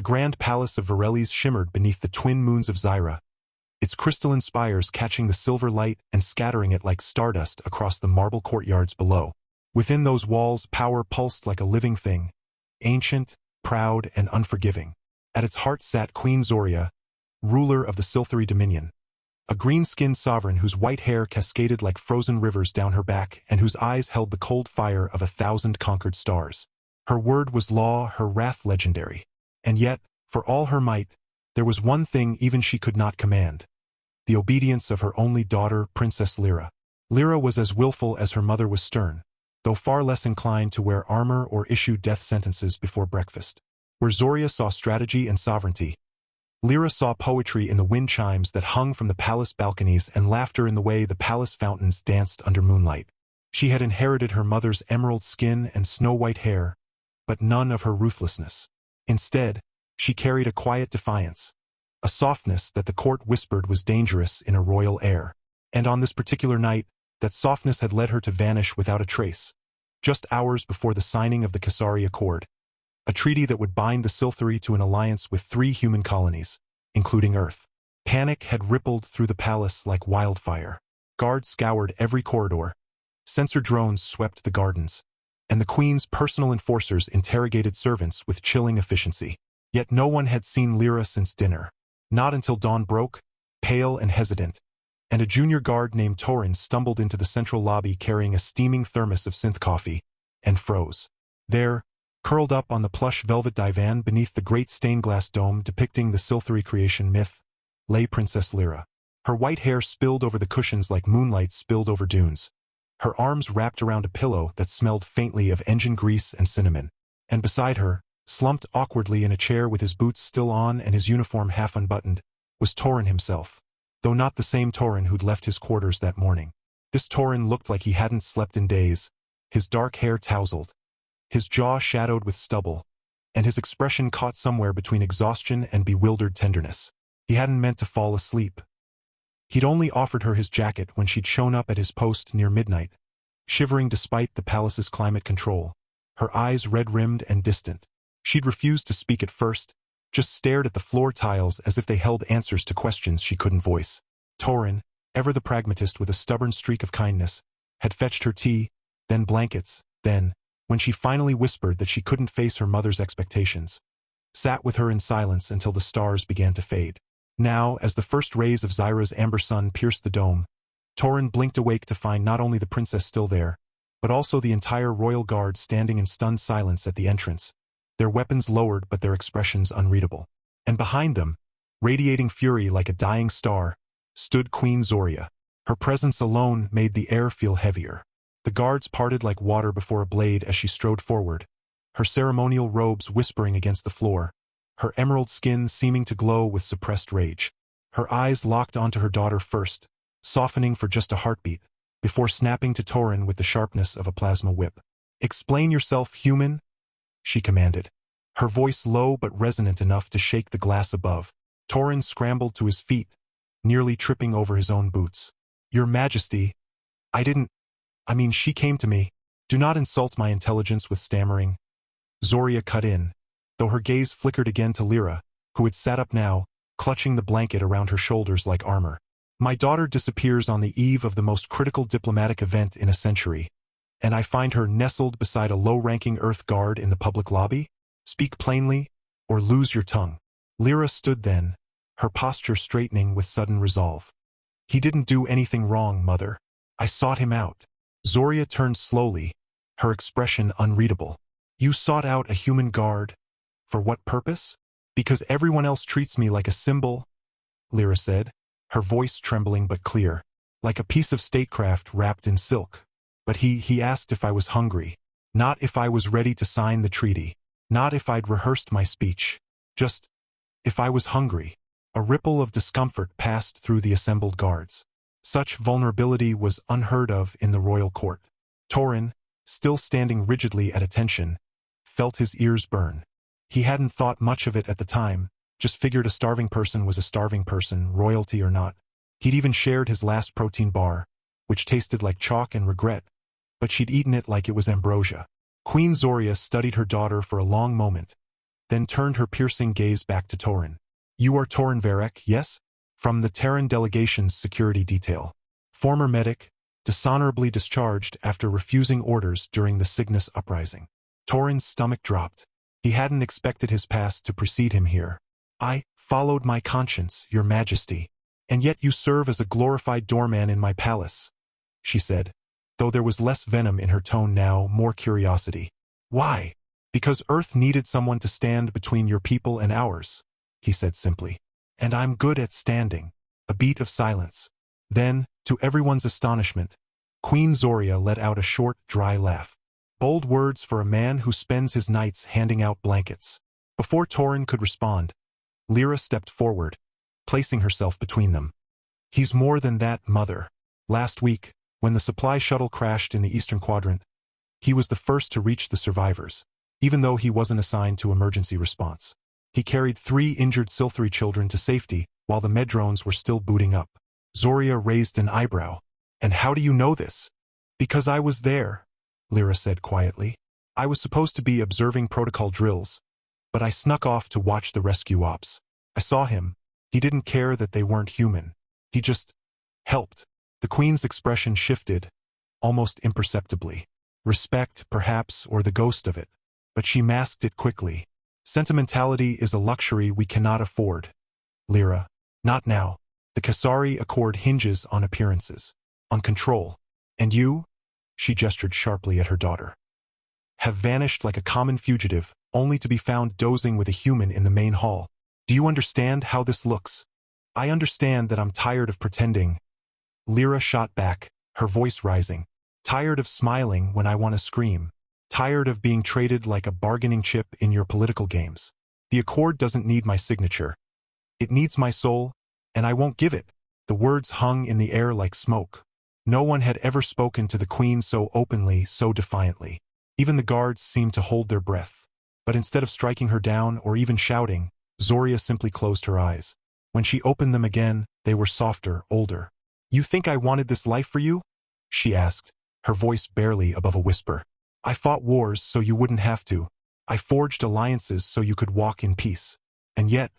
grand palace of Varelles shimmered beneath the twin moons of Zyra, its crystalline spires catching the silver light and scattering it like stardust across the marble courtyards below. Within those walls, power pulsed like a living thing, ancient, proud, and unforgiving. At its heart sat Queen Zoria, ruler of the Silthari Dominion, a green-skinned sovereign whose white hair cascaded like frozen rivers down her back and whose eyes held the cold fire of 1,000 conquered stars. Her word was law, her wrath legendary. And yet, for all her might, there was one thing even she could not command: the obedience of her only daughter, Princess Lyra. Lyra was as willful as her mother was stern, though far less inclined to wear armor or issue death sentences before breakfast. Where Zoria saw strategy and sovereignty, Lyra saw poetry in the wind chimes that hung from the palace balconies and laughter in the way the palace fountains danced under moonlight. She had inherited her mother's emerald skin and snow-white hair, but none of her ruthlessness. Instead, she carried a quiet defiance, a softness that the court whispered was dangerous in a royal air. And on this particular night, that softness had led her to vanish without a trace, just hours before the signing of the Kisari Accord, a treaty that would bind the Silthari to an alliance with 3 human colonies, including Earth. Panic had rippled through the palace like wildfire. Guards scoured every corridor, sensor drones swept the gardens, and the Queen's personal enforcers interrogated servants with chilling efficiency. Yet no one had seen Lyra since dinner. Not until dawn broke, pale and hesitant, and a junior guard named Torin stumbled into the central lobby carrying a steaming thermos of synth coffee, and froze. There, curled up on the plush velvet divan beneath the great stained-glass dome depicting the Silthari creation myth, lay Princess Lyra. Her white hair spilled over the cushions like moonlight spilled over dunes, her arms wrapped around a pillow that smelled faintly of engine grease and cinnamon. And beside her, slumped awkwardly in a chair with his boots still on and his uniform half unbuttoned, was Torin himself, though not the same Torin who'd left his quarters that morning. This Torin looked like he hadn't slept in days, his dark hair tousled, his jaw shadowed with stubble, and his expression caught somewhere between exhaustion and bewildered tenderness. He hadn't meant to fall asleep. He'd only offered her his jacket when she'd shown up at his post near midnight, shivering despite the palace's climate control, her eyes red-rimmed and distant. She'd refused to speak at first, just stared at the floor tiles as if they held answers to questions she couldn't voice. Torin, ever the pragmatist with a stubborn streak of kindness, had fetched her tea, then blankets, then, when she finally whispered that she couldn't face her mother's expectations, sat with her in silence until the stars began to fade. Now, as the first rays of Zyra's amber sun pierced the dome, Torin blinked awake to find not only the princess still there, but also the entire royal guard standing in stunned silence at the entrance, their weapons lowered but their expressions unreadable. And behind them, radiating fury like a dying star, stood Queen Zoria. Her presence alone made the air feel heavier. The guards parted like water before a blade as she strode forward, her ceremonial robes whispering against the floor, her emerald skin seeming to glow with suppressed rage. Her eyes locked onto her daughter first, softening for just a heartbeat, before snapping to Torin with the sharpness of a plasma whip. "Explain yourself, human," she commanded, her voice low but resonant enough to shake the glass above. Torin scrambled to his feet, nearly tripping over his own boots. "Your Majesty, she came to me. Do not insult my intelligence with stammering." Zoria cut in, though her gaze flickered again to Lyra, who had sat up now, clutching the blanket around her shoulders like armor. "My daughter disappears on the eve of the most critical diplomatic event in a century, and I find her nestled beside a low-ranking Earth guard in the public lobby? Speak plainly, or lose your tongue." Lyra stood then, her posture straightening with sudden resolve. "He didn't do anything wrong, Mother. I sought him out." Zoria turned slowly, her expression unreadable. "You sought out a human guard? For what purpose?" "Because everyone else treats me like a symbol," Lyra said, her voice trembling but clear, like a piece of statecraft wrapped in silk. "But he asked if I was hungry, not if I was ready to sign the treaty, not if I'd rehearsed my speech, just if I was hungry." A ripple of discomfort passed through the assembled guards. Such vulnerability was unheard of in the royal court. Torin, still standing rigidly at attention, felt his ears burn. He hadn't thought much of it at the time, just figured a starving person was a starving person, royalty or not. He'd even shared his last protein bar, which tasted like chalk and regret, but she'd eaten it like it was ambrosia. Queen Zoria studied her daughter for a long moment, then turned her piercing gaze back to Torin. "You are Torin Varek, yes? From the Terran delegation's security detail. Former medic, dishonorably discharged after refusing orders during the Cygnus uprising." Torin's stomach dropped. He hadn't expected his past to precede him here. "I followed my conscience, your majesty. And yet you serve as a glorified doorman in my palace," she said, though there was less venom in her tone now, more curiosity. "Why?" "Because Earth needed someone to stand between your people and ours," he said simply. "And I'm good at standing." A beat of silence. Then, to everyone's astonishment, Queen Zoria let out a short, dry laugh. Bold words for a man who spends his nights handing out blankets. Before Torin could respond, Lyra stepped forward, placing herself between them. "He's more than that, Mother. Last week, when the supply shuttle crashed in the Eastern Quadrant, he was the first to reach the survivors, even though he wasn't assigned to emergency response. He carried 3 injured Silthri children to safety while the Medrones were still booting up." Zoria raised an eyebrow. "And how do you know this?" "Because I was there," Lyra said quietly. "I was supposed to be observing protocol drills, but I snuck off to watch the rescue ops. I saw him. He didn't care that they weren't human. He just helped." The Queen's expression shifted, almost imperceptibly. Respect, perhaps, or the ghost of it. But she masked it quickly. "Sentimentality is a luxury we cannot afford, Lyra. Not now. The Kasari Accord hinges on appearances, on control. And you," she gestured sharply at her daughter, "have vanished like a common fugitive, only to be found dozing with a human in the main hall. Do you understand how this looks?" "I understand that I'm tired of pretending," Lyra shot back, her voice rising. "Tired of smiling when I want to scream. Tired of being traded like a bargaining chip in your political games. The Accord doesn't need my signature. It needs my soul, and I won't give it." The words hung in the air like smoke. No one had ever spoken to the Queen so openly, so defiantly. Even the guards seemed to hold their breath. But instead of striking her down or even shouting, Zoria simply closed her eyes. When she opened them again, they were softer, older. "You think I wanted this life for you?" she asked, her voice barely above a whisper. "I fought wars so you wouldn't have to. I forged alliances so you could walk in peace. And yet,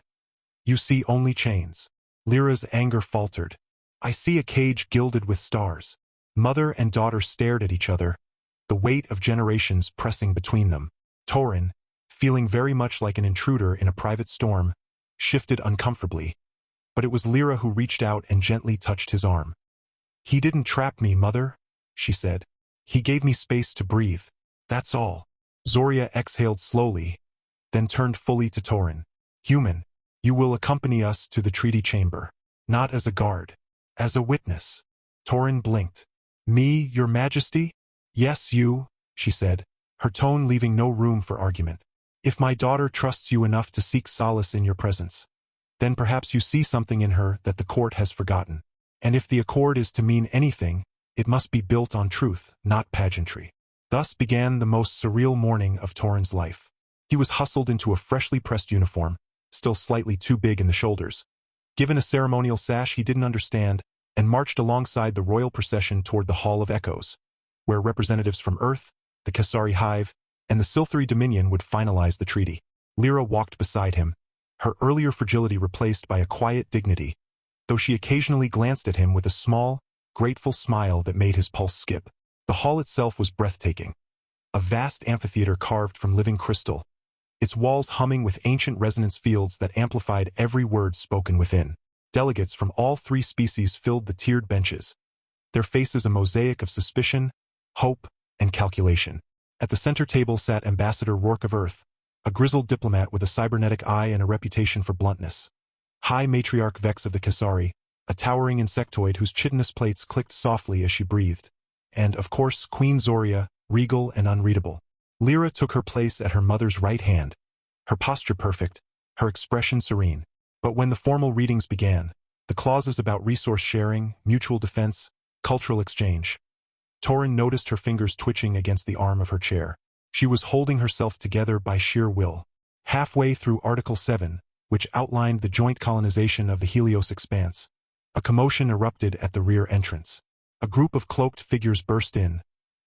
you see only chains." Lyra's anger faltered. "I see a cage gilded with stars." Mother and daughter stared at each other, the weight of generations pressing between them. Torin, feeling very much like an intruder in a private storm, shifted uncomfortably. But it was Lyra who reached out and gently touched his arm. "He didn't trap me, Mother," she said. "He gave me space to breathe. That's all." Zoria exhaled slowly, then turned fully to Torin. "Human, you will accompany us to the treaty chamber. Not as a guard. As a witness." Torin blinked. "Me, your majesty?" "Yes, you," she said, her tone leaving no room for argument. "If my daughter trusts you enough to seek solace in your presence, then perhaps you see something in her that the court has forgotten. And if the Accord is to mean anything, it must be built on truth, not pageantry." Thus began the most surreal morning of Torin's life. He was hustled into a freshly pressed uniform, still slightly too big in the shoulders, given a ceremonial sash he didn't understand, and marched alongside the royal procession toward the Hall of Echoes, where representatives from Earth, the Kasari Hive, and the Silthri Dominion would finalize the treaty. Lyra walked beside him, her earlier fragility replaced by a quiet dignity, though she occasionally glanced at him with a small, grateful smile that made his pulse skip. The hall itself was breathtaking. A vast amphitheater carved from living crystal, its walls humming with ancient resonance fields that amplified every word spoken within. Delegates from all 3 species filled the tiered benches, their faces a mosaic of suspicion, hope, and calculation. At the center table sat Ambassador Rourke of Earth, a grizzled diplomat with a cybernetic eye and a reputation for bluntness. High Matriarch Vex of the Kasari, a towering insectoid whose chitinous plates clicked softly as she breathed. And, of course, Queen Zoria, regal and unreadable. Lyra took her place at her mother's right hand, her posture perfect, her expression serene. But when the formal readings began, the clauses about resource sharing, mutual defense, cultural exchange, Torin noticed her fingers twitching against the arm of her chair. She was holding herself together by sheer will. Halfway through Article 7, which outlined the joint colonization of the Helios expanse, a commotion erupted at the rear entrance. A group of cloaked figures burst in,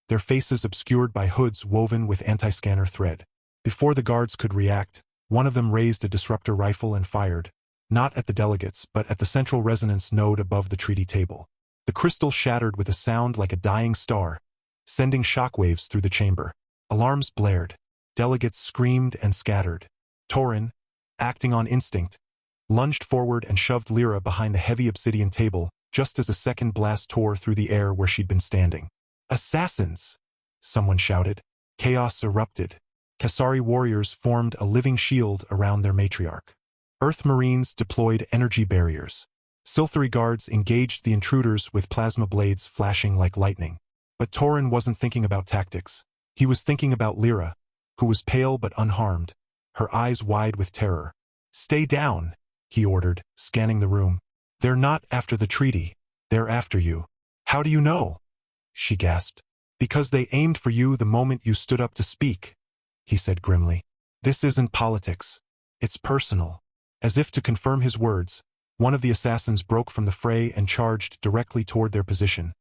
their faces obscured by hoods woven with anti-scanner thread. Before the guards could react, One of them raised a disruptor rifle and fired, not at the delegates, but at the central resonance node above the treaty table. The crystal shattered with a sound like a dying star, sending shockwaves through the chamber. Alarms blared. Delegates screamed and scattered. Torin, acting on instinct, lunged forward and shoved Lyra behind the heavy obsidian table just as a second blast tore through the air where she'd been standing. "Assassins!" someone shouted. Chaos erupted. Kasari warriors formed a living shield around their matriarch. Earth Marines deployed energy barriers. Silthari guards engaged the intruders with plasma blades flashing like lightning. But Torin wasn't thinking about tactics. He was thinking about Lyra, who was pale but unharmed, her eyes wide with terror. "Stay down," he ordered, scanning the room. "They're not after the treaty. They're after you." "How do you know?" she gasped. "Because they aimed for you the moment you stood up to speak," he said grimly. "This isn't politics. It's personal." As if to confirm his words, one of the assassins broke from the fray and charged directly toward their position,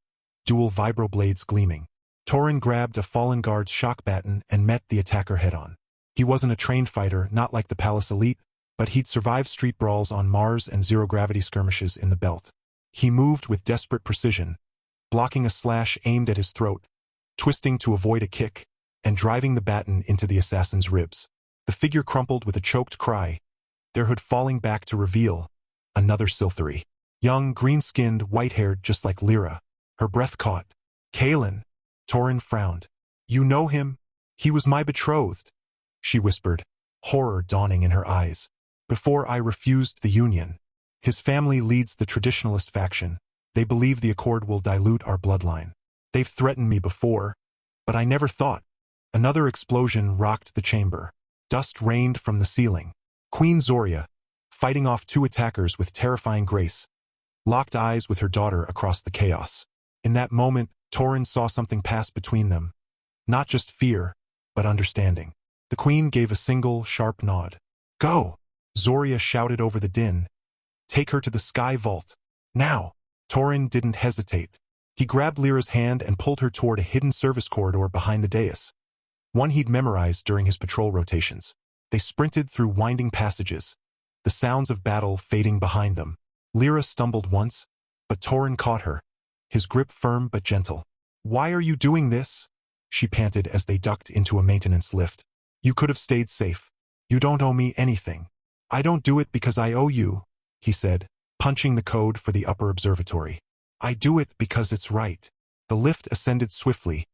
dual vibroblades gleaming. Torin grabbed a fallen guard's shock baton and met the attacker head-on. He wasn't a trained fighter, not like the Palace elite, but he'd survived street brawls on Mars and zero-gravity skirmishes in the belt. He moved with desperate precision, blocking a slash aimed at his throat, twisting to avoid a kick, and driving the baton into the assassin's ribs. The figure crumpled with a choked cry, their hood falling back to reveal another Silthari. Young, green-skinned, white-haired just like Lyra. Her breath caught. "Kaelin." Torin frowned. "You know him? He was my betrothed," she whispered, horror dawning in her eyes. "Before I refused the union. His family leads the traditionalist faction. They believe the accord will dilute our bloodline. They've threatened me before, but I never thought." Another explosion rocked the chamber. Dust rained from the ceiling. Queen Zoria, fighting off two attackers with terrifying grace, locked eyes with her daughter across the chaos. In that moment, Torin saw something pass between them. Not just fear, but understanding. The queen gave a single, sharp nod. "Go!" Zoria shouted over the din. "Take her to the sky vault. Now!" Torin didn't hesitate. He grabbed Lyra's hand and pulled her toward a hidden service corridor behind the dais, one he'd memorized during his patrol rotations. They sprinted through winding passages, the sounds of battle fading behind them. Lyra stumbled once, but Torin caught her, his grip firm but gentle. "Why are you doing this?" she panted as they ducked into a maintenance lift. "You could have stayed safe. You don't owe me anything." "I don't do it because I owe you," he said, punching the code for the upper observatory. "I do it because it's right." The lift ascended swiftly,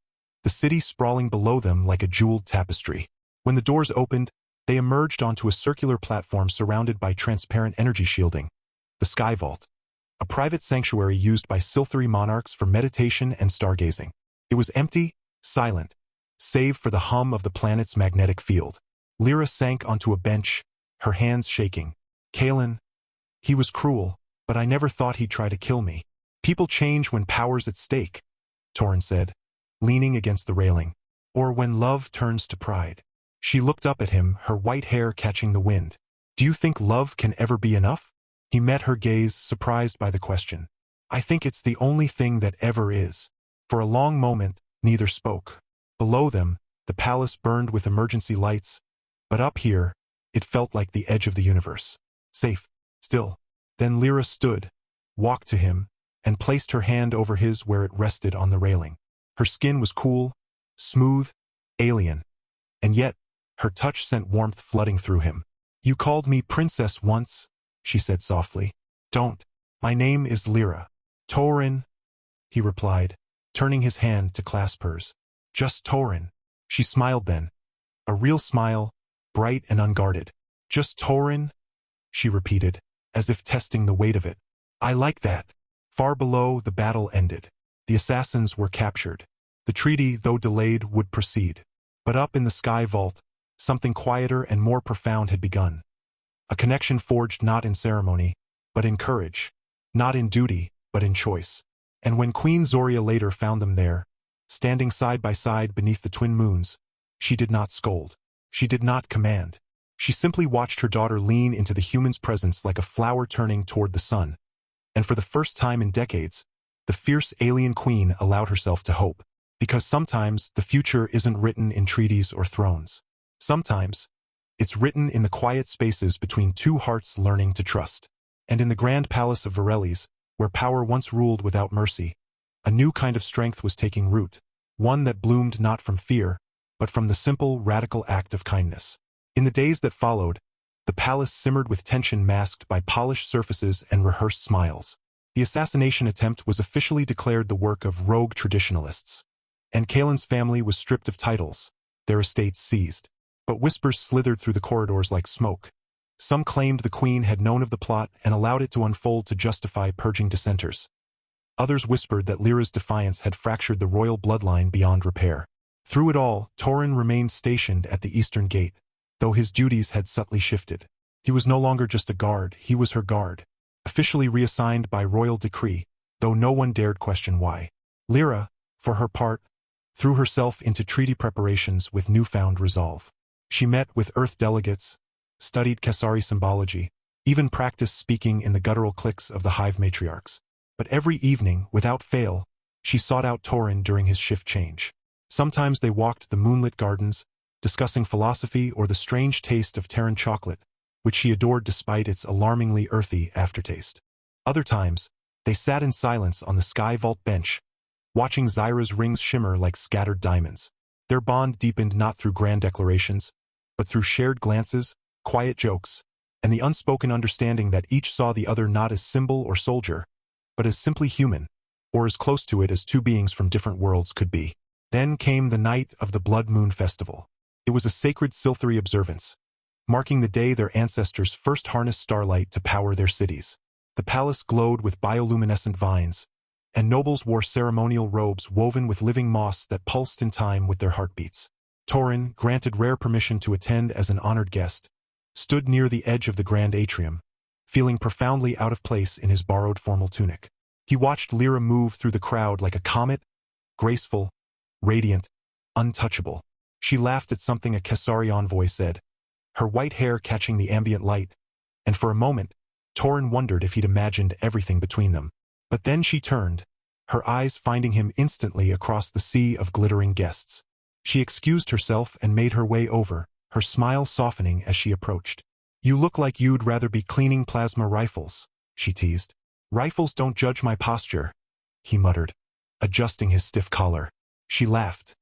the city sprawling below them like a jeweled tapestry. When the doors opened, they emerged onto a circular platform surrounded by transparent energy shielding. The Sky Vault, a private sanctuary used by Silthari monarchs for meditation and stargazing. It was empty, silent, save for the hum of the planet's magnetic field. Lyra sank onto a bench, her hands shaking. "Kaelin, he was cruel, but I never thought he'd try to kill me." "People change when power's at stake," Torin said, leaning against the railing. "Or when love turns to pride." She looked up at him, her white hair catching the wind. "Do you think love can ever be enough?" He met her gaze, surprised by the question. "I think it's the only thing that ever is." For a long moment, neither spoke. Below them, the palace burned with emergency lights, but up here, it felt like the edge of the universe. Safe, still. Then Lyra stood, walked to him, and placed her hand over his where it rested on the railing. Her skin was cool, smooth, alien, and yet, her touch sent warmth flooding through him. "You called me princess once," she said softly. "Don't. My name is Lyra." "Torin," he replied, turning his hand to clasp hers. "Just Torin." She smiled then, a real smile, bright and unguarded. "Just Torin," she repeated, as if testing the weight of it. "I like that." Far below, the battle ended. The assassins were captured. The treaty, though delayed, would proceed. But up in the Sky Vault, something quieter and more profound had begun. A connection forged not in ceremony, but in courage. Not in duty, but in choice. And when Queen Zoria later found them there, standing side by side beneath the twin moons, she did not scold. She did not command. She simply watched her daughter lean into the human's presence like a flower turning toward the sun. And for the first time in decades, the fierce alien queen allowed herself to hope. Because sometimes the future isn't written in treaties or thrones. Sometimes It's written in the quiet spaces between two hearts learning to trust. And in the grand palace of Varelles, where power once ruled without mercy, a new kind of strength was taking root, one that bloomed not from fear, but from the simple, radical act of kindness. In the days that followed, the palace simmered with tension masked by polished surfaces and rehearsed smiles. The assassination attempt was officially declared the work of rogue traditionalists, and Kaelin's family was stripped of titles, their estates seized. But whispers slithered through the corridors like smoke. Some claimed the queen had known of the plot and allowed it to unfold to justify purging dissenters. Others whispered that Lyra's defiance had fractured the royal bloodline beyond repair. Through it all, Torin remained stationed at the eastern gate, though his duties had subtly shifted. He was no longer just a guard, he was her guard, officially reassigned by royal decree, though no one dared question why. Lyra, for her part, threw herself into treaty preparations with newfound resolve. She met with Earth delegates, studied Kesari symbology, even practiced speaking in the guttural cliques of the hive matriarchs. But every evening, without fail, she sought out Torin during his shift change. Sometimes they walked the moonlit gardens, discussing philosophy or the strange taste of Terran chocolate, which she adored despite its alarmingly earthy aftertaste. Other times, they sat in silence on the sky vault bench, watching Zyra's rings shimmer like scattered diamonds. Their bond deepened not through grand declarations, but through shared glances, quiet jokes, and the unspoken understanding that each saw the other not as symbol or soldier, but as simply human, or as close to it as two beings from different worlds could be. Then came the night of the Blood Moon Festival. It was a sacred Silthari observance, marking the day their ancestors first harnessed starlight to power their cities. The palace glowed with bioluminescent vines, and nobles wore ceremonial robes woven with living moss that pulsed in time with their heartbeats. Torin, granted rare permission to attend as an honored guest, stood near the edge of the grand atrium, feeling profoundly out of place in his borrowed formal tunic. He watched Lyra move through the crowd like a comet, graceful, radiant, untouchable. She laughed at something a Kesari envoy said, her white hair catching the ambient light, and for a moment, Torin wondered if he'd imagined everything between them. But then she turned, her eyes finding him instantly across the sea of glittering guests. She excused herself and made her way over, her smile softening as she approached. "You look like you'd rather be cleaning plasma rifles," she teased. "Rifles don't judge my posture," he muttered, adjusting his stiff collar. She laughed,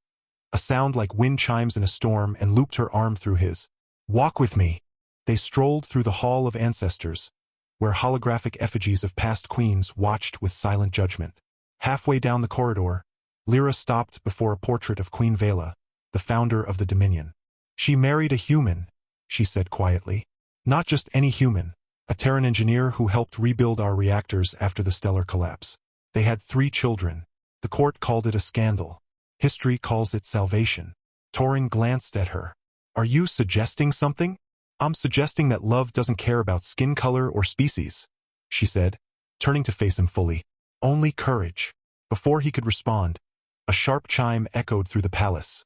a sound like wind chimes in a storm, and looped her arm through his. "Walk with me." They strolled through the Hall of Ancestors, where holographic effigies of past queens watched with silent judgment. Halfway down the corridor, Lyra stopped before a portrait of Queen Vela, the founder of the Dominion. "She married a human," she said quietly. "Not just any human, a Terran engineer who helped rebuild our reactors after the stellar collapse. They had 3 children. The court called it a scandal. History calls it salvation." Torin glanced at her. "Are you suggesting something?" "I'm suggesting that love doesn't care about skin color or species," she said, turning to face him fully. "Only courage." Before he could respond, a sharp chime echoed through the palace,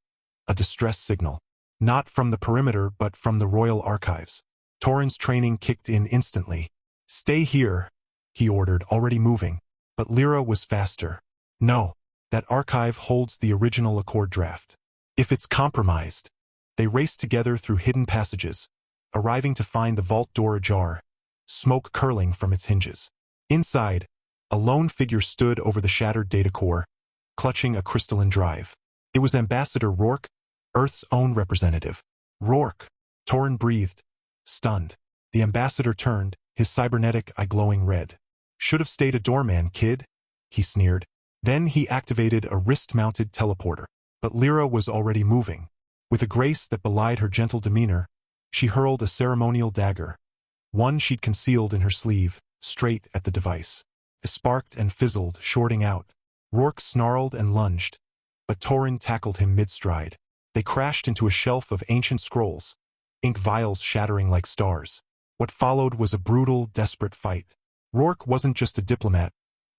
a distress signal. Not from the perimeter but from the royal archives. Torin's training kicked in instantly. "Stay here," he ordered, already moving. But Lyra was faster. "No, that archive holds the original Accord draft. If it's compromised." They raced together through hidden passages, arriving to find the vault door ajar, smoke curling from its hinges. Inside, a lone figure stood over the shattered data core, clutching a crystalline drive. It was Ambassador Rourke, Earth's own representative. "Rourke," Torin breathed, stunned. The ambassador turned, his cybernetic eye glowing red. "Should have stayed a doorman, kid," he sneered. Then he activated a wrist-mounted teleporter. But Lyra was already moving. With a grace that belied her gentle demeanor, she hurled a ceremonial dagger, one she'd concealed in her sleeve, straight at the device. It sparked and fizzled, shorting out. Rourke snarled and lunged, but Torin tackled him mid-stride. They crashed into a shelf of ancient scrolls, ink vials shattering like stars. What followed was a brutal, desperate fight. Rourke wasn't just a diplomat.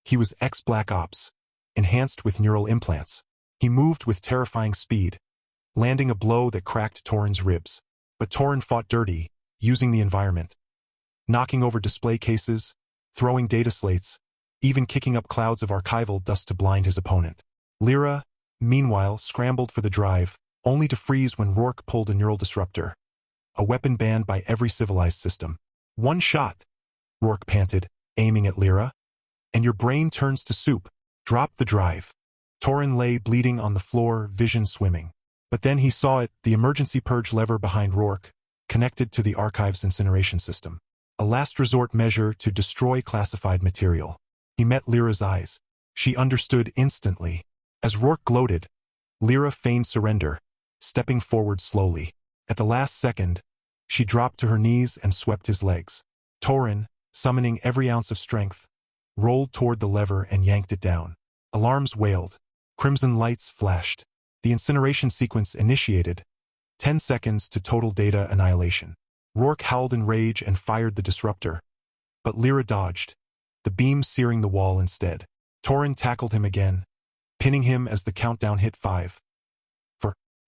He was ex-Black Ops, enhanced with neural implants. He moved with terrifying speed, landing a blow that cracked Torin's ribs. But Torin fought dirty, using the environment, knocking over display cases, throwing data slates, even kicking up clouds of archival dust to blind his opponent. Lyra, meanwhile, scrambled for the drive, only to freeze when Rourke pulled a neural disruptor. a weapon banned by every civilized system. One shot, Rourke panted, aiming at Lyra. And your brain turns to soup. Drop the drive. Torin lay bleeding on the floor, vision swimming. But then he saw it, the emergency purge lever behind Rourke, connected to the archive's incineration system. A last resort measure to destroy classified material. He met Lyra's eyes. She understood instantly. As Rourke gloated, Lyra feigned surrender, stepping forward slowly. At the last second, she dropped to her knees and swept his legs. Torin, summoning every ounce of strength, rolled toward the lever and yanked it down. Alarms wailed. Crimson lights flashed. The incineration sequence initiated. 10 seconds to total data annihilation. Rourke howled in rage and fired the disruptor. But Lyra dodged, the beam searing the wall instead. Torin tackled him again, pinning him as the countdown hit 5.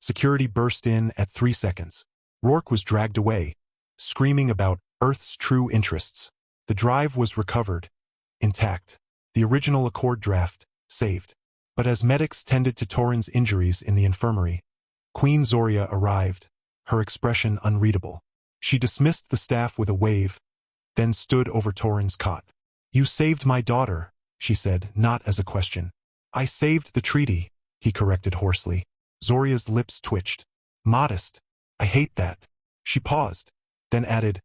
Security burst in at 3 seconds. Rourke was dragged away, screaming about Earth's true interests. The drive was recovered, intact. The original Accord draft, saved. But as medics tended to Torin's injuries in the infirmary, Queen Zoria arrived, her expression unreadable. She dismissed the staff with a wave, then stood over Torin's cot. "You saved my daughter," she said, not as a question. "I saved the treaty," he corrected hoarsely. Zoria's lips twitched. "Modest. I hate that." She paused, then added,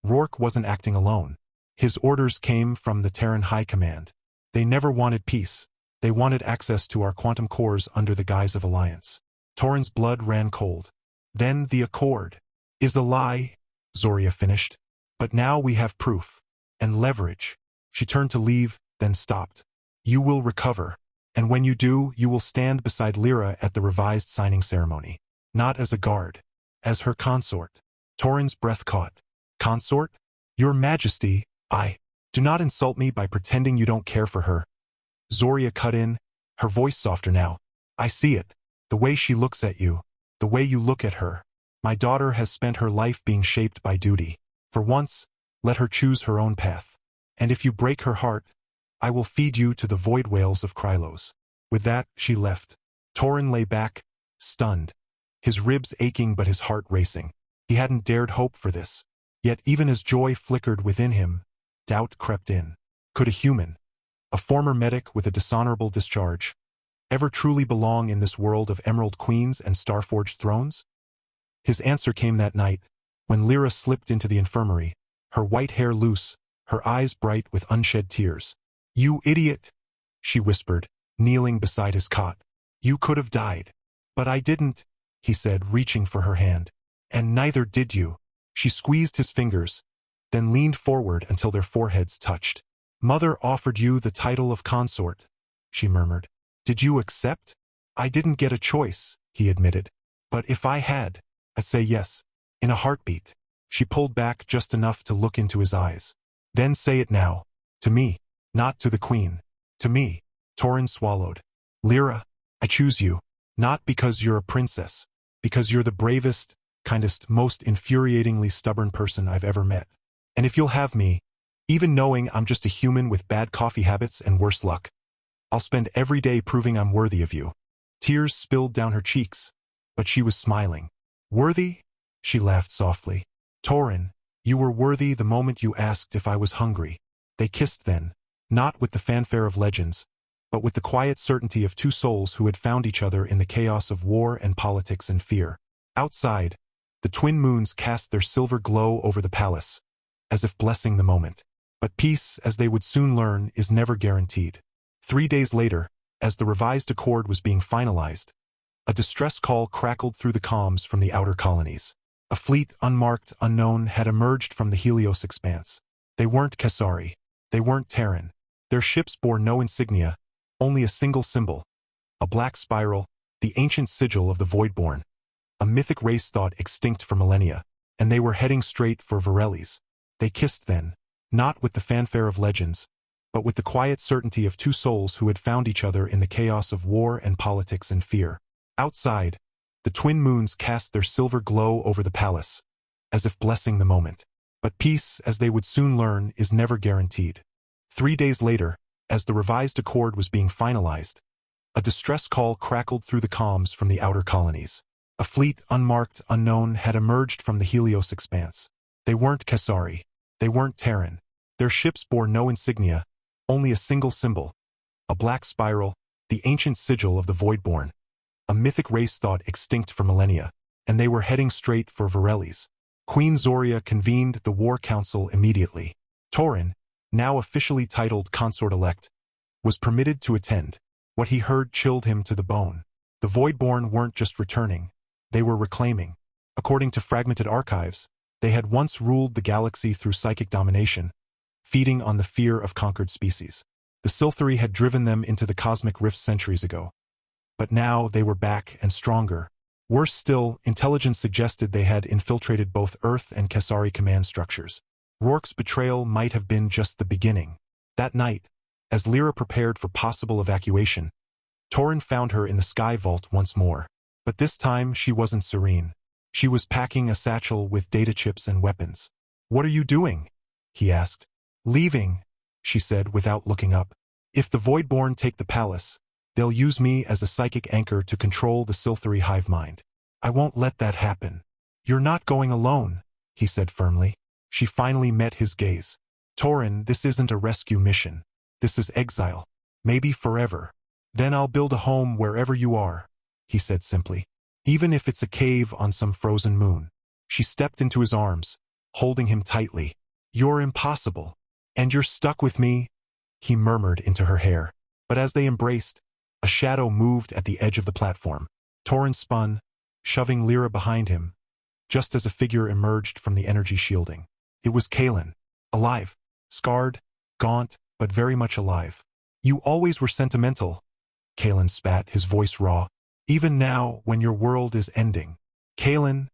"Rourke wasn't acting alone. His orders came from the Terran High Command. They never wanted peace. They wanted access to our quantum cores under the guise of alliance." Torin's blood ran cold. "Then the Accord is a lie," Zoria finished. "But now we have proof. And leverage." She turned to leave, then stopped. "You will recover. And when you do, you will stand beside Lyra at the revised signing ceremony. Not as a guard. As her consort." Torin's breath caught. "Consort? Your Majesty, do not insult me by pretending you don't care for her." Zoria cut in, her voice softer now. "I see it. The way she looks at you. The way you look at her. My daughter has spent her life being shaped by duty. For once, let her choose her own path. And if you break her heart, I will feed you to the void whales of Krylos." With that, she left. Torin lay back, stunned, his ribs aching but his heart racing. He hadn't dared hope for this. Yet even as joy flickered within him, doubt crept in. Could a human, a former medic with a dishonorable discharge, ever truly belong in this world of Emerald Queens and Starforged thrones? His answer came that night, when Lyra slipped into the infirmary, her white hair loose, her eyes bright with unshed tears. "You idiot," she whispered, kneeling beside his cot. "You could have died. But I didn't," he said, reaching for her hand. "And neither did you." She squeezed his fingers, then leaned forward until their foreheads touched. "Mother offered you the title of consort," she murmured. "Did you accept?" "I didn't get a choice," he admitted. "But if I had, I'd say yes, in a heartbeat." She pulled back just enough to look into his eyes. "Then say it now. To me. Not to the Queen. To me." Torin swallowed. "Lyra, I choose you. Not because you're a princess. Because you're the bravest, kindest, most infuriatingly stubborn person I've ever met. And if you'll have me, even knowing I'm just a human with bad coffee habits and worse luck, I'll spend every day proving I'm worthy of you." Tears spilled down her cheeks, but she was smiling. "Worthy?" She laughed softly. "Torin, you were worthy the moment you asked if I was hungry." They kissed then, not with the fanfare of legends, but with the quiet certainty of two souls who had found each other in the chaos of war and politics and fear. Outside, the twin moons cast their silver glow over the palace, as if blessing the moment. But peace, as they would soon learn, is never guaranteed. 3 days later, as the revised accord was being finalized, a distress call crackled through the comms from the outer colonies. A fleet, unmarked, unknown, had emerged from the Helios expanse. They weren't Kesari. They weren't Terran. Their ships bore no insignia, only a single symbol. A black spiral, the ancient sigil of the Voidborn. A mythic race thought extinct for millennia, and they were heading straight for Varelli's. They kissed then, not with the fanfare of legends, but with the quiet certainty of two souls who had found each other in the chaos of war and politics and fear. Outside, the twin moons cast their silver glow over the palace, as if blessing the moment. But peace, as they would soon learn, is never guaranteed. 3 days later, as the revised accord was being finalized, a distress call crackled through the comms from the outer colonies. A fleet, unmarked, unknown, had emerged from the Helios expanse. They weren't Kesari. They weren't Terran. Their ships bore no insignia, only a single symbol. A black spiral, the ancient sigil of the Voidborn. A mythic race thought extinct for millennia, and they were heading straight for Varelles. Queen Zoria convened the War Council immediately. Torin, now officially titled Consort-elect, was permitted to attend. What he heard chilled him to the bone. The Voidborn weren't just returning, they were reclaiming. According to fragmented archives, they had once ruled the galaxy through psychic domination, feeding on the fear of conquered species. The Silthari had driven them into the cosmic rift centuries ago. But now they were back and stronger. Worse still, intelligence suggested they had infiltrated both Earth and Kesari command structures. Rourke's betrayal might have been just the beginning. That night, as Lyra prepared for possible evacuation, Torin found her in the sky vault once more. But this time she wasn't serene. She was packing a satchel with data chips and weapons. "What are you doing?" he asked. "Leaving," she said without looking up. "If the Voidborn take the palace, they'll use me as a psychic anchor to control the Silthari hive mind. I won't let that happen." "You're not going alone," he said firmly. She finally met his gaze. "Torin, this isn't a rescue mission. This is exile. Maybe forever. Then I'll build a home wherever you are," he said simply. "Even if it's a cave on some frozen moon." She stepped into his arms, holding him tightly. "You're impossible. And you're stuck with me," he murmured into her hair. But as they embraced, a shadow moved at the edge of the platform. Torin spun, shoving Lyra behind him, just as a figure emerged from the energy shielding. It was Kaelin, alive, scarred, gaunt, but very much alive. "You always were sentimental," Kaelin spat, his voice raw. "Even now, when your world is ending." "Kaelin,"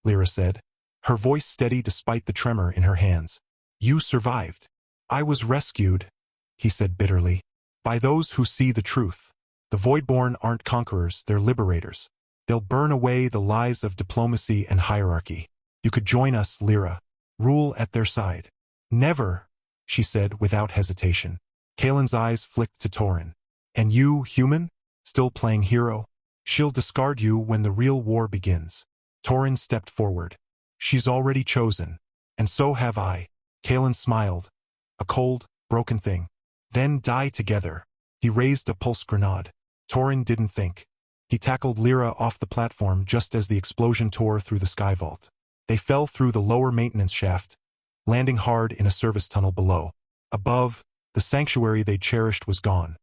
Lyra said, her voice steady despite the tremor in her hands. "You survived." "I was rescued," he said bitterly, "by those who see the truth. The Voidborn aren't conquerors, they're liberators. They'll burn away the lies of diplomacy and hierarchy. You could join us, Lyra. Rule at their side." "Never," she said without hesitation. Kaelin's eyes flicked to Torin. "And you, human? Still playing hero? She'll discard you when the real war begins." Torin stepped forward. "She's already chosen. And so have I." Kaelin smiled. "A cold, broken thing. Then die together." He raised a pulse grenade. Torin didn't think. He tackled Lyra off the platform just as the explosion tore through the sky vault. They fell through the lower maintenance shaft, landing hard in a service tunnel below. Above, the sanctuary they cherished was gone,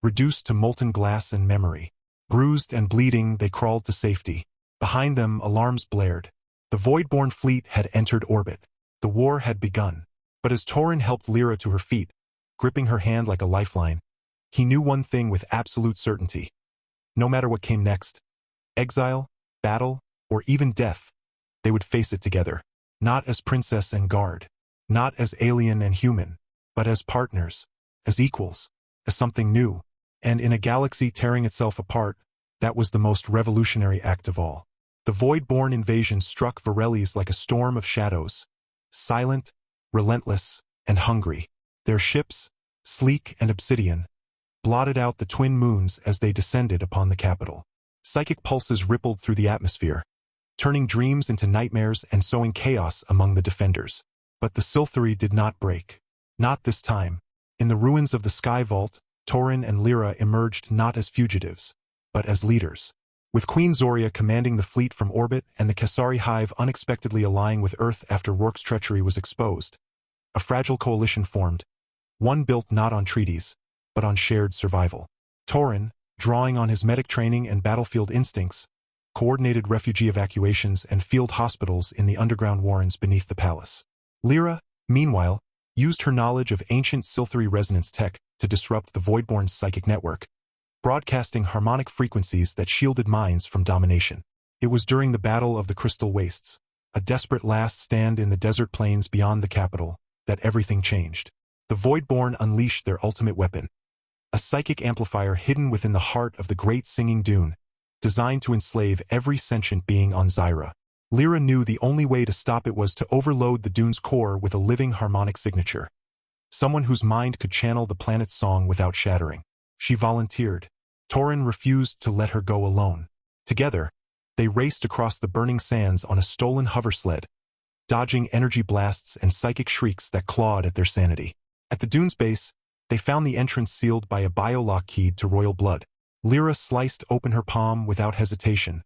reduced to molten glass and memory. Bruised and bleeding, they crawled to safety. Behind them, alarms blared. The Voidborn fleet had entered orbit. The war had begun. But as Torin helped Lyra to her feet, gripping her hand like a lifeline, he knew one thing with absolute certainty. No matter what came next, exile, battle, or even death, they would face it together. Not as princess and guard, not as alien and human, but as partners, as equals, as something new. And in a galaxy tearing itself apart, that was the most revolutionary act of all. The Voidborn invasion struck Varelles like a storm of shadows, silent, relentless, and hungry. Their ships, sleek and obsidian, blotted out the twin moons as they descended upon the capital. Psychic pulses rippled through the atmosphere, turning dreams into nightmares and sowing chaos among the defenders. But the Silthari did not break. Not this time. In the ruins of the Sky Vault, Torin and Lyra emerged not as fugitives, but as leaders. With Queen Zoria commanding the fleet from orbit and the Kesari hive unexpectedly allying with Earth after Rourke's treachery was exposed, a fragile coalition formed, one built not on treaties, but on shared survival. Torin, drawing on his medic training and battlefield instincts, coordinated refugee evacuations and field hospitals in the underground warrens beneath the palace. Lyra, meanwhile, used her knowledge of ancient Silthari resonance tech to disrupt the Voidborn's psychic network, broadcasting harmonic frequencies that shielded minds from domination. It was during the Battle of the Crystal Wastes, a desperate last stand in the desert plains beyond the capital, that everything changed. The Voidborn unleashed their ultimate weapon, a psychic amplifier hidden within the heart of the Great Singing Dune, designed to enslave every sentient being on Zyra. Lyra knew the only way to stop it was to overload the Dune's core with a living harmonic signature, someone whose mind could channel the planet's song without shattering. She volunteered. Torin refused to let her go alone. Together, They raced across the burning sands on a stolen hover sled, dodging energy blasts and psychic shrieks that clawed at their sanity. At the dune's base, they found the entrance sealed by a biolock keyed to royal blood. Lyra sliced open her palm without hesitation,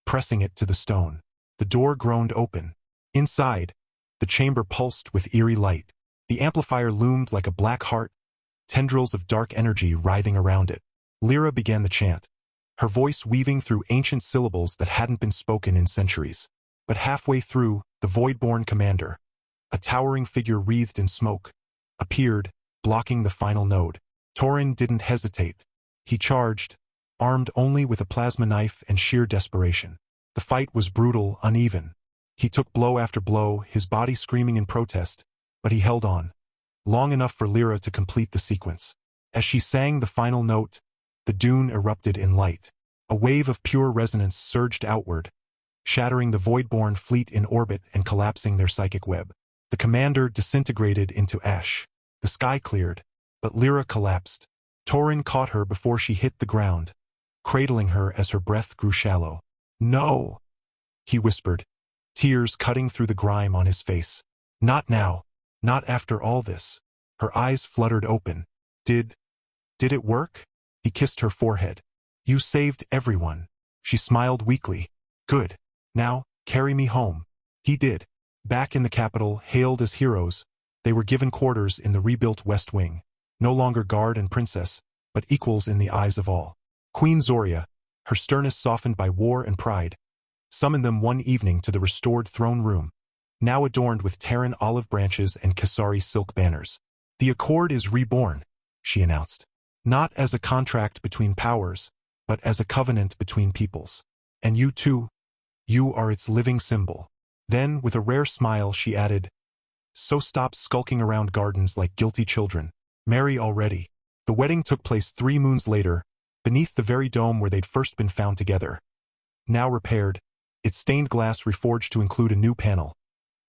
pressing it to the stone. The door groaned open. Inside, the chamber pulsed with eerie light. The amplifier loomed like a black heart, tendrils of dark energy writhing around it. Lyra began the chant, her voice weaving through ancient syllables that hadn't been spoken in centuries. But halfway through, the Voidborn commander, a towering figure wreathed in smoke, appeared, blocking the final node. Torin didn't hesitate. He charged, armed only with a plasma knife and sheer desperation. The fight was brutal, uneven. He took blow after blow, his body screaming in protest, but he held on, long enough for Lyra to complete the sequence. As she sang the final note, the dune erupted in light. A wave of pure resonance surged outward, shattering the Voidborn fleet in orbit and collapsing their psychic web. The commander disintegrated into ash. The sky cleared, but Lyra collapsed. Torin caught her before she hit the ground, cradling her as her breath grew shallow. "No," he whispered, tears cutting through the grime on his face. "Not now. Not after all this." Her eyes fluttered open. Did it work?" He kissed her forehead. "You saved everyone." She smiled weakly. "Good. Now, carry me home." He did. Back in the capital, hailed as heroes, they were given quarters in the rebuilt West Wing. No longer guard and princess, but equals in the eyes of all. Queen Zoria, her sternness softened by war and pride, summoned them one evening to the restored throne room, now adorned with Terran olive branches and Kasari silk banners. "The Accord is reborn," she announced. "Not as a contract between powers, but as a covenant between peoples. And you too, you are its living symbol." Then, with a rare smile, she added, "So stop skulking around gardens like guilty children. Marry already." The wedding took place 3 moons later, beneath the very dome where they'd first been found together. Now repaired, its stained glass reforged to include a new panel,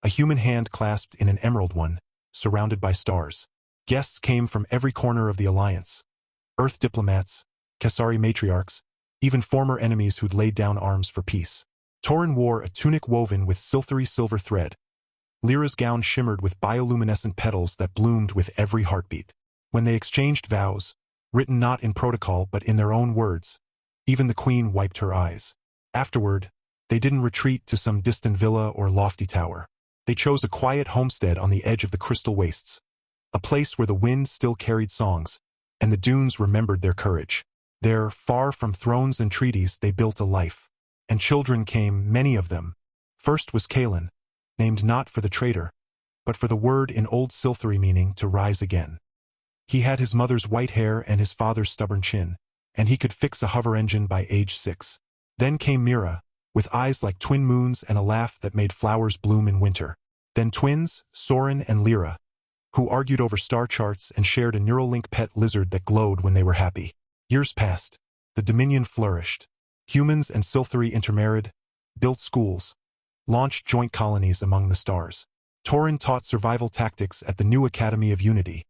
a human hand clasped in an emerald one, surrounded by stars. Guests came from every corner of the Alliance. Earth diplomats, Kasari matriarchs, even former enemies who'd laid down arms for peace. Torin wore a tunic woven with silvery silver thread. Lyra's gown shimmered with bioluminescent petals that bloomed with every heartbeat. When they exchanged vows, written not in protocol but in their own words, even the queen wiped her eyes. Afterward, they didn't retreat to some distant villa or lofty tower. They chose a quiet homestead on the edge of the crystal wastes, a place where the wind still carried songs, and the dunes remembered their courage. There, far from thrones and treaties, they built a life. And children came, many of them. First was Kalen, named not for the traitor, but for the word in Old Silthari meaning to rise again. He had his mother's white hair and his father's stubborn chin, and he could fix a hover engine by age 6. Then came Mira, with eyes like twin moons and a laugh that made flowers bloom in winter. Then twins, Soren and Lyra, who argued over star charts and shared a Neuralink pet lizard that glowed when they were happy. Years passed. The Dominion flourished. Humans and Silthari intermarried, built schools, launched joint colonies among the stars. Torin taught survival tactics at the new Academy of Unity.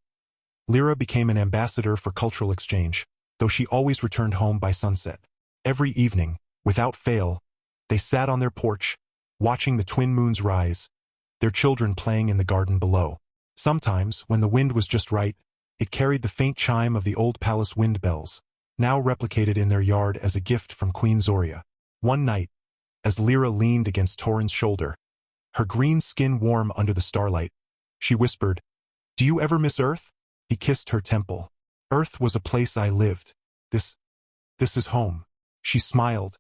Lyra became an ambassador for cultural exchange, though she always returned home by sunset. Every evening, without fail, they sat on their porch, watching the twin moons rise, their children playing in the garden below. Sometimes, when the wind was just right, it carried the faint chime of the old palace wind bells, now replicated in their yard as a gift from Queen Zoria. One night, as Lyra leaned against Torin's shoulder, her green skin warm under the starlight, she whispered, "Do you ever miss Earth?" He kissed her temple. "Earth was a place I lived. This is home." She smiled,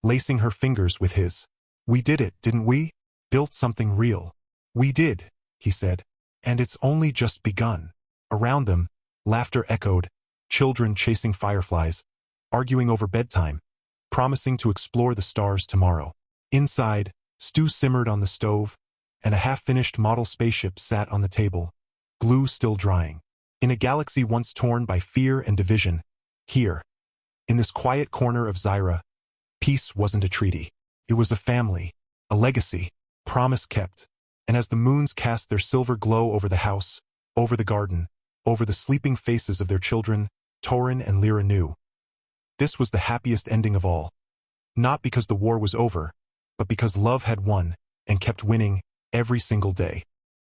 lacing her fingers with his. "We did it, didn't we? Built something real." "We did," he said, "and it's only just begun." Around them, laughter echoed, children chasing fireflies, arguing over bedtime, promising to explore the stars tomorrow. Inside, stew simmered on the stove, and a half-finished model spaceship sat on the table, glue still drying. In a galaxy once torn by fear and division, here, in this quiet corner of Zyra, peace wasn't a treaty. It was a family, a legacy, promise kept. And as the moons cast their silver glow over the house, over the garden, over the sleeping faces of their children, Torin and Lyra knew. This was the happiest ending of all. Not because the war was over, but because love had won and kept winning every single day.